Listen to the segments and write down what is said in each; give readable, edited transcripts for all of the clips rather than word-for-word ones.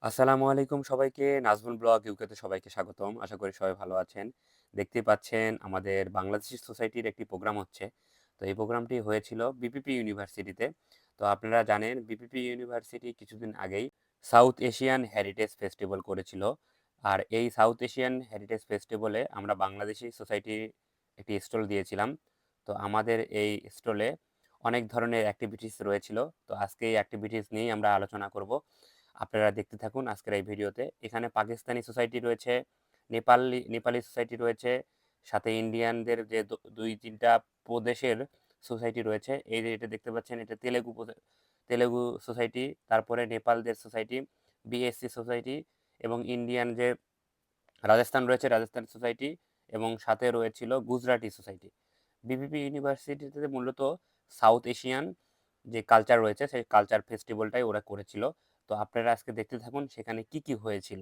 আসসালামু আলাইকুম সবাইকে। নাজমুল ব্লগ ইউকেতে সবাইকে স্বাগতম। আশা করি সবাই ভালো আছেন। দেখতেই পাচ্ছেন আমাদের বাংলাদেশি সোসাইটির একটি প্রোগ্রাম হচ্ছে। তো এই প্রোগ্রামটি হয়েছিল বিপিপি ইউনিভার্সিটিতে। তো আপনারা জানেন বিপিপি ইউনিভার্সিটি কিছুদিন আগেই সাউথ এশিয়ান হেরিটেজ ফেস্টিভ্যাল করেছিল। আর এই সাউথ এশিয়ান হেরিটেজ ফেস্টিভ্যালে আমরা বাংলাদেশি সোসাইটির একটি স্টল দিয়েছিলাম। তো আমাদের এই স্টলে অনেক ধরনের অ্যাক্টিভিটিস রয়েছিল। তো আজকে এই অ্যাক্টিভিটিস নিয়েই আমরা আলোচনা করব। আপনারা দেখতে থাকুন আজকের এই ভিডিওতে। এখানে পাকিস্তানি সোসাইটি রয়েছে, নেপালি সোসাইটি রয়েছে, সাথে ইন্ডিয়ানদের যে ২-৩টা প্রদেশের সোসাইটি রয়েছে। এই যে এটা দেখতে পাচ্ছেন, এটা তেলেগু সোসাইটি, তারপরে নেপালদের সোসাইটি, বিএসসি সোসাইটি, এবং ইন্ডিয়ান যে রাজস্থান রয়েছে রাজস্থান সোসাইটি, এবং সাথে রয়েছিল গুজরাটি সোসাইটি। বিপিপি ইউনিভার্সিটিতে মূলত সাউথ এশিয়ান যে কালচার রয়েছে সেই কালচার ফেস্টিভ্যালটাই ওরা করেছিল। তো আপনারা আজকে দেখতে থাকুন সেখানে কি কি হয়েছিল।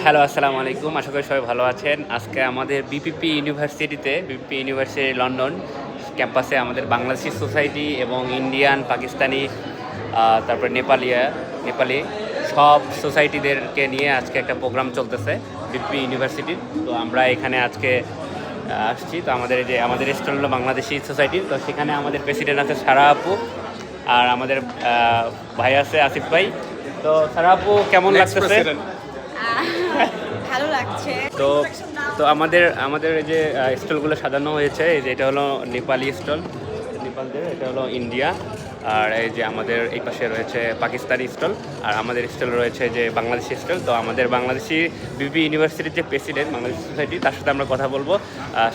হ্যালো, আসসালামু আলাইকুম। আশা করি সবাই ভালো আছেন। আজকে আমাদের বিপিপি ইউনিভার্সিটি লন্ডন ক্যাম্পাসে আমাদের বাংলাদেশি সোসাইটি এবং ইন্ডিয়ান, পাকিস্তানি, তারপরে নেপালি সব সোসাইটিদেরকে নিয়ে আজকে একটা প্রোগ্রাম চলতেছে বিপিপি ইউনিভার্সিটির। তো আমরা এখানে আজকে আসছি। তো আমাদের স্টল হলো বাংলাদেশি সোসাইটি। তো সেখানে আমাদের প্রেসিডেন্ট আছে সারা আপু, আর আমাদের ভাই আছে আসিফ ভাই। তো সারা আপু, কেমন লাগতেছে? ভালো লাগছে। তো তো আমাদের আমাদের এই যে স্টলগুলো সাজানো হয়েছে, এই যে এটা হলো নেপালি স্টল, নেপালদের, এটা হলো ইন্ডিয়া, আর এই যে আমাদের এই পাশে রয়েছে পাকিস্তানি স্টল, আর আমাদের স্টল রয়েছে যে বাংলাদেশি স্টল। তো আমাদের বাংলাদেশি বিপি ইউনিভার্সিটির যে প্রেসিডেন্ট বাংলাদেশ সোসাইটি, তার সাথে আমরা কথা বলবো।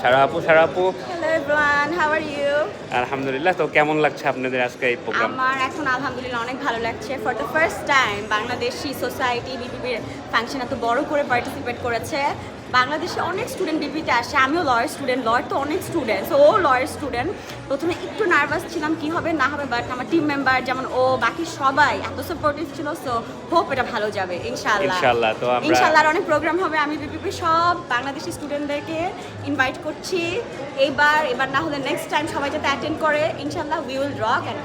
সারা আপু, hello everyone, how are you? আলহামদুলিল্লাহ। তো কেমন লাগছে আপনাদের আজকে এই প্রোগ্রাম? আমার এখন আলহামদুলিল্লাহ অনেক ভালো লাগছে। For the first time Bangladeshi society বিপিবির ফাংশন এত বড় করে পার্টিসিপেট করেছে। বাংলাদেশে অনেক স্টুডেন্ট বিপিতে আসে, আমিও লয়ার স্টুডেন্ট, লয়ার তো অনেক স্টুডেন্ট, ও লয়ার স্টুডেন্ট। প্রথমে একটু নার্ভাস ছিলাম কি হবে না হবে, বাট আমার টিম মেম্বার যেমন ও, বাকি সবাই এত সাপোর্টিভ ছিল। সো হোপ এটা ভালো যাবে ইনশাআল্লাহ। ইনশাআল্লাহ। তো ইনশাআল্লাহ আর অনেক প্রোগ্রাম হবে। আমি বিপিপি সব বাংলাদেশি স্টুডেন্টদেরকে ইনভাইট করছি এবার না হলে নেক্সট টাইম সবাই যাতে অ্যাটেন্ড করে। ইনশাআল্লাহ উই উইল রক। অ্যান্ড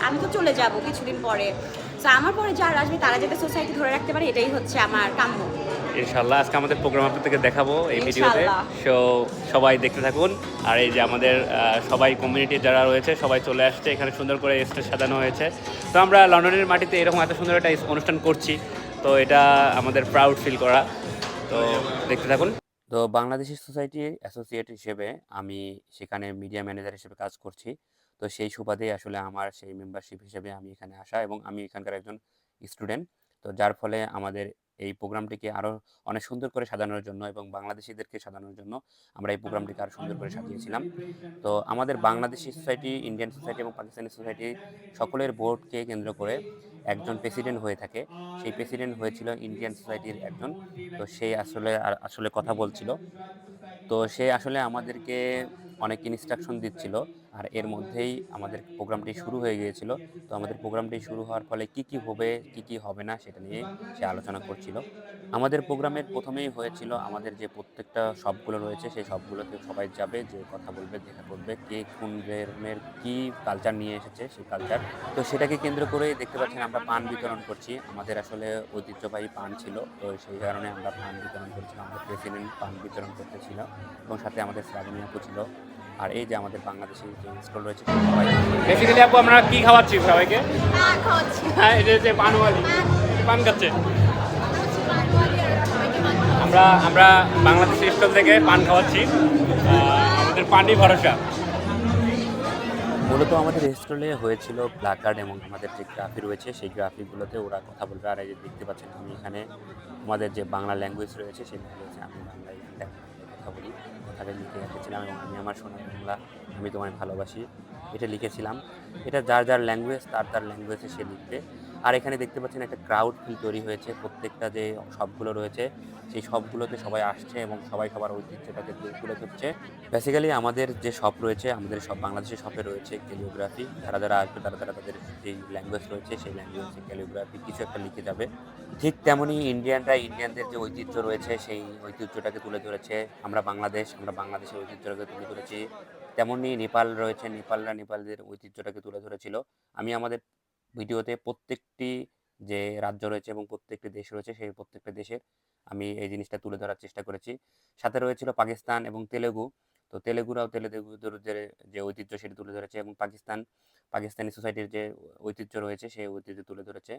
আমি তো চলে যাব কিছুদিন পরে, সো আমার পরে যারা আসবে তারা যাতে সোসাইটি ধরে রাখতে পারে, এটাই হচ্ছে আমার কাম্য। ইনশাল্লাহ আজকে আমাদের প্রোগ্রাম আপনাদেরকে দেখাবো এই ভিডিওতে। ইনশাআল্লাহ। সো সবাই দেখতে থাকুন। আর এই যে আমাদের সবাই কমিউনিটির যারা রয়েছে সবাই চলে আসছে, এখানে সুন্দর করে স্টেজ সাজানো হয়েছে। তো আমরা লন্ডনের মাটিতে এরকম এত সুন্দর একটা অনুষ্ঠান করছি, তো এটা আমাদের প্রাউড ফিল করা। তো দেখতে থাকুন। তো বাংলাদেশি সোসাইটি অ্যাসোসিয়েট হিসেবে আমি সেখানে মিডিয়া ম্যানেজার হিসেবে কাজ করছি। তো সেই সুবাদে আসলে আমার সেই মেম্বারশিপ হিসেবে আমি এখানে আসা, এবং আমি এখানকার একজন স্টুডেন্ট। তো যার ফলে আমাদের এই প্রোগ্রামটিকে আরও অনেক সুন্দর করে সাজানোর জন্য এবং বাংলাদেশিদেরকে সাজানোর জন্য আমরা এই প্রোগ্রামটিকে আরও সুন্দর করে সাজিয়েছিলাম। তো আমাদের বাংলাদেশি সোসাইটি, ইন্ডিয়ান সোসাইটি এবং পাকিস্তানি সোসাইটি সকলের ভোটকে কেন্দ্র করে একজন প্রেসিডেন্ট হয়ে থাকে। সেই প্রেসিডেন্ট হয়েছিল ইন্ডিয়ান সোসাইটির একজন। তো সে আসলে কথা বলছিল। তো সে আসলে আমাদেরকে অনেক ইনস্ট্রাকশন দিচ্ছিল। আর এর মধ্যেই আমাদের প্রোগ্রামটি শুরু হয়ে গিয়েছিল। তো আমাদের প্রোগ্রামটি শুরু হওয়ার ফলে কি কি হবে, কি কি হবে না সেটা নিয়ে সে আলোচনা করছিল। আমাদের প্রোগ্রামের প্রথমেই হয়েছিল আমাদের যে প্রত্যেকটা শপগুলো রয়েছে সেই শপগুলোতে সবাই যাবে, যে কথা বলবে, দেখা করবে কে কোন ধরনের কি কালচার নিয়ে এসেছে সেই কালচার। তো সেটাকে কেন্দ্র করেই দেখতে পাচ্ছেন আমরা পান বিতরণ করছি। আমাদের আসলে ঐতিহ্যবাহী পান ছিল, তো সেই কারণে আমরা পান বিতরণ করছিলাম। আমাদের প্রেসিডেন্ট পান বিতরণ করতেছিল, এবং সাথে আমাদের শ্রাবণী আপু ছিল। আর এই যে আমাদের বাংলাদেশি যে স্টল রয়েছে সবাই। বেসিক্যালি আপু আমরা কি খাওয়াচ্ছি সবাইকে? হ্যাঁ, এটা হচ্ছে পানওয়ালি, পান খাচ্ছে। আমরা আমরা বাংলাদেশি স্টল থেকে পান খাওয়াচ্ছি। আমাদের পানই ভরসা। মূলত আমাদের স্টলে হয়েছিল প্ল্যাকার্ড, এবং আমাদের যে গ্রাফি রয়েছে সেই গ্রাফিগুলোতে ওরা কথা বলবে। আর এই যে দেখতে পাচ্ছেন আমি এখানে আমাদের যে বাংলা ল্যাঙ্গুয়েজ রয়েছে সেই ল্যাঙ্গুয়েজে আমি বাংলায় কথা বলি, কথাটা লিখে রেখেছিলাম। এবং আমি আমার সোনার বাংলা, আমি তোমায় ভালোবাসি, এটা লিখেছিলাম। এটা যার যার ল্যাঙ্গুয়েজ তার ল্যাঙ্গুয়েজে সে লিখবে। আর এখানে দেখতে পাচ্ছেন একটা ক্রাউড ফিল তৈরি হয়েছে। প্রত্যেকটা যে শপগুলো রয়েছে সেই শপগুলোতে সবাই আসছে এবং সবাই সবার ঐতিহ্যটাকে তুলে ধরছে। বেসিক্যালি আমাদের যে শপ রয়েছে, আমাদের সব বাংলাদেশি শপে রয়েছে ক্যালিওগ্রাফি। যারা যারা আসবে তারা তাদের যেই ল্যাঙ্গুয়েজ রয়েছে সেই ল্যাঙ্গুয়েজে ক্যালিওগ্রাফি কিছু একটা লিখে যাবে। ঠিক তেমনই ইন্ডিয়ানরা ইন্ডিয়ানদের যে ঐতিহ্য রয়েছে সেই ঐতিহ্যটাকে তুলে ধরেছে। আমরা বাংলাদেশের ঐতিহ্যটাকে তুলে ধরেছি। তেমনই নেপাল রয়েছে, নেপালরা নেপালদের ঐতিহ্যটাকে তুলে ধরেছিল। আমি আমাদের ভিডিওতে প্রত্যেকটি যে রাজ্য রয়েছে এবং প্রত্যেকটি দেশ রয়েছে, সেই প্রত্যেকটা দেশের আমি এই জিনিসটা তুলে ধরার চেষ্টা করেছি। সাথে রয়েছিল পাকিস্তান এবং তেলেগু। তো তেলেগুদের যে ঐতিহ্য সেটি তুলে ধরেছে, এবং পাকিস্তানি সোসাইটির যে ঐতিহ্য রয়েছে সেই ঐতিহ্য তুলে ধরেছে।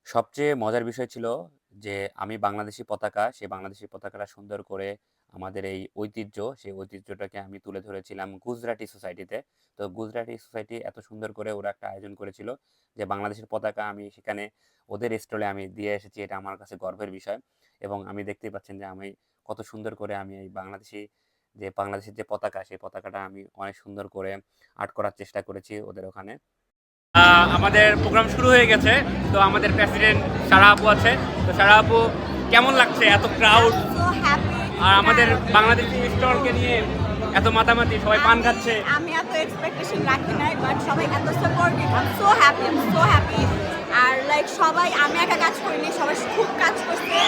সবচেয়ে মজার বিষয় ছিল যে আমি বাংলাদেশী পতাকা, সেই বাংলাদেশী পতাকাটা সুন্দর করে আমাদের এই ঐতিহ্য, সেই ঐতিহ্যটাকে আমি তুলে ধরেছিলাম গুজরাটি সোসাইটিতে। তো গুজরাটি সোসাইটি এত সুন্দর করে ওরা একটা আয়োজন করেছিল যে বাংলাদেশের পতাকা আমি সেখানে ওদের স্টলে আমি দিয়ে এসেছি। এটা আমার কাছে গর্বের বিষয়, এবং আমি দেখতেই পাচ্ছেন যে আমি কত সুন্দর করে আমি এই বাংলাদেশের যে পতাকা, সেই পতাকাটা আমি অনেক সুন্দর করে আর্ট করার চেষ্টা করেছি ওদের ওখানে। আমাদের প্রোগ্রাম শুরু হয়ে গেছে। তো আমাদের প্রেসিডেন্ট সারা আপু আছে। তো সারা আপু, কেমন লাগছে এত ক্রাউড So happy. আর আমাদের বাংলাদেশি স্টলকে নিয়ে এত মাতামাতি, সবাই পান খাচ্ছে? আমি এত এক্সপেকটেশন রাখি নাই, বাট সবাই এত supportive. I am so happy. আর লাইক সবাই, আমি একা কাজ করিনি, সবাই খুব কাজ করছে,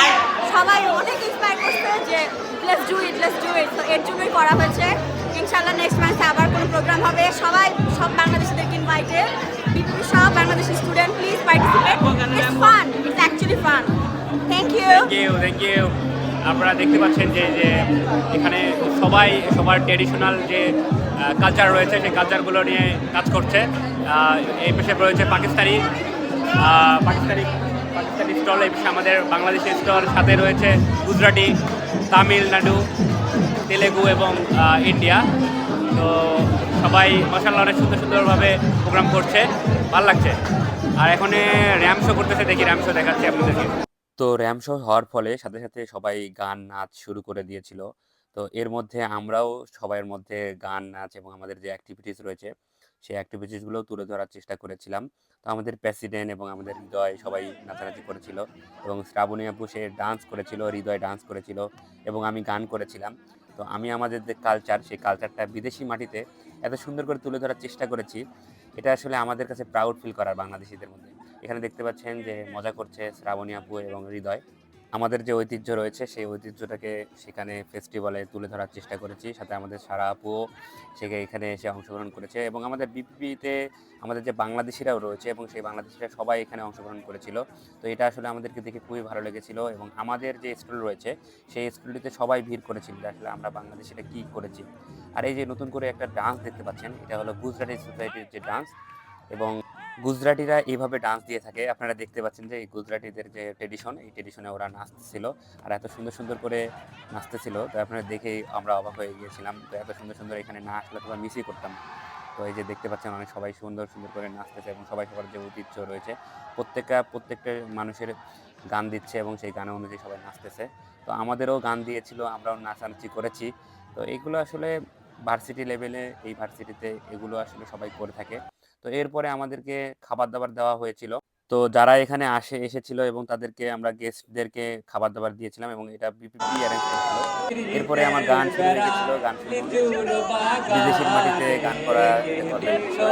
আর সবাই অনেক ইন্সপায়ার করছে যে লেটস ডু ইট। তো এর জন্যই করা হয়েছে। ইনশাআল্লাহ নেক্সট মান্থে আবার কোনো প্রোগ্রাম হবে। সব বাংলাদেশিদেরকে ইনভাইটেড, সব Bangladeshi student, please participate. It's fun, it's actually fun. Thank you. আপনারা দেখতে পাচ্ছেন যে এখানে সবার ট্রেডিশনাল যে কালচার রয়েছে সেই কালচারগুলো নিয়ে কাজ করছে। এই পেশে রয়েছে পাকিস্তানি স্টল, এই পেশে আমাদের বাংলাদেশি স্টল, সাথে রয়েছে গুজরাটি, তামিলনাড়ু, তেলেগু এবং ইন্ডিয়া। তো সবাই মাশাআল্লাহ অনেক সুন্দরভাবে প্রোগ্রাম করছে, ভালো লাগছে। আর এখানে র্যাম শো করতেছে, দেখি র্যাম শো দেখাচ্ছি আপনাদেরকে। তো র্যাম শো হওয়ার ফলে সাথে সবাই গান নাচ শুরু করে দিয়েছিল। তো এর মধ্যে আমরাও সবার মধ্যে গান নাচ এবং আমাদের যে অ্যাক্টিভিটিস রয়েছে সেই অ্যাক্টিভিটিসগুলোও তুলে ধরার চেষ্টা করেছিলাম। তো আমাদের প্রেসিডেন্ট এবং আমাদের হৃদয় সবাই নাচানাচি করেছিল, এবং শ্রাবণী আপু সে ডান্স করেছিল, হৃদয় ডান্স করেছিল, এবং আমি গান করেছিলাম। তো আমি আমাদের যে কালচার, সেই কালচারটা বিদেশি মাটিতে এত সুন্দর করে তুলে ধরার চেষ্টা করেছি। এটা আসলে আমাদের কাছে প্রাউড ফিল করার বাংলাদেশিদের মধ্যে। এখানে দেখতে পাচ্ছেন যে মজা করছে শ্রাবণী আপু এবং হৃদয়। আমাদের যে ঐতিহ্য রয়েছে সেই ঐতিহ্যটাকে সেখানে ফেস্টিভ্যালে তুলে ধরার চেষ্টা করেছি। সাথে আমাদের সারা আপুও এখানে এসে অংশগ্রহণ করেছে, এবং আমাদের বিপিপিতে আমাদের যে বাংলাদেশিরাও রয়েছে এবং সেই বাংলাদেশিরা সবাই এখানে অংশগ্রহণ করেছিল। তো এটা আসলে আমাদেরকে দেখে খুবই ভালো লেগেছিল, এবং আমাদের যে স্কুল রয়েছে সেই স্কুলটিতে সবাই ভিড় করেছিল যে আসলে আমরা বাংলাদেশিরা কী করেছি। আর এই যে নতুন করে একটা ডান্স দেখতে পাচ্ছেন, এটা হলো গুজরাটি সোসাইটির যে ডান্স, এবং গুজরাটিরা এইভাবে ডান্স দিয়ে থাকে। আপনারা দেখতে পাচ্ছেন যে এই গুজরাটিদের যে ট্রেডিশন, এই ট্রেডিশনে ওরা নাচতেছিল, আর এত সুন্দর করে নাচতেছিল। তো আপনারা দেখেই আমরা অবাক হয়ে গিয়েছিলাম। তো এত সুন্দর এখানে না আসলে তোমরা মিসই করতাম। তো এই যে দেখতে পাচ্ছেন অনেক সবাই সুন্দর করে নাচতেছে, এবং সবার যে ঐতিহ্য রয়েছে প্রত্যেকটা মানুষের গান দিচ্ছে, এবং সেই গানের অনুযায়ী সবাই নাচতেছে। তো আমাদেরও গান দিয়েছিল, আমরাও নাচানাচি করেছি। তো এইগুলো আসলে ভার্সিটি লেভেলে, এই ভার্সিটিতে এগুলো আসলে সবাই করে থাকে। তো এরপরে আমাদেরকে খাবার-দাবার দেওয়া হয়েছিল। তো যারা এখানে এসেছিল এবং তাদেরকে আমরা গেস্টদেরকে খাবার-দাবার দিয়েছিলাম, এবং এটা বিপিপি অ্যারেঞ্জ করেছিল। এরপরে আমার গান শুরু হয়ে গেছিল। গান শুরু বিদেশের মাটিতে গান করা গর্বের বিষয়।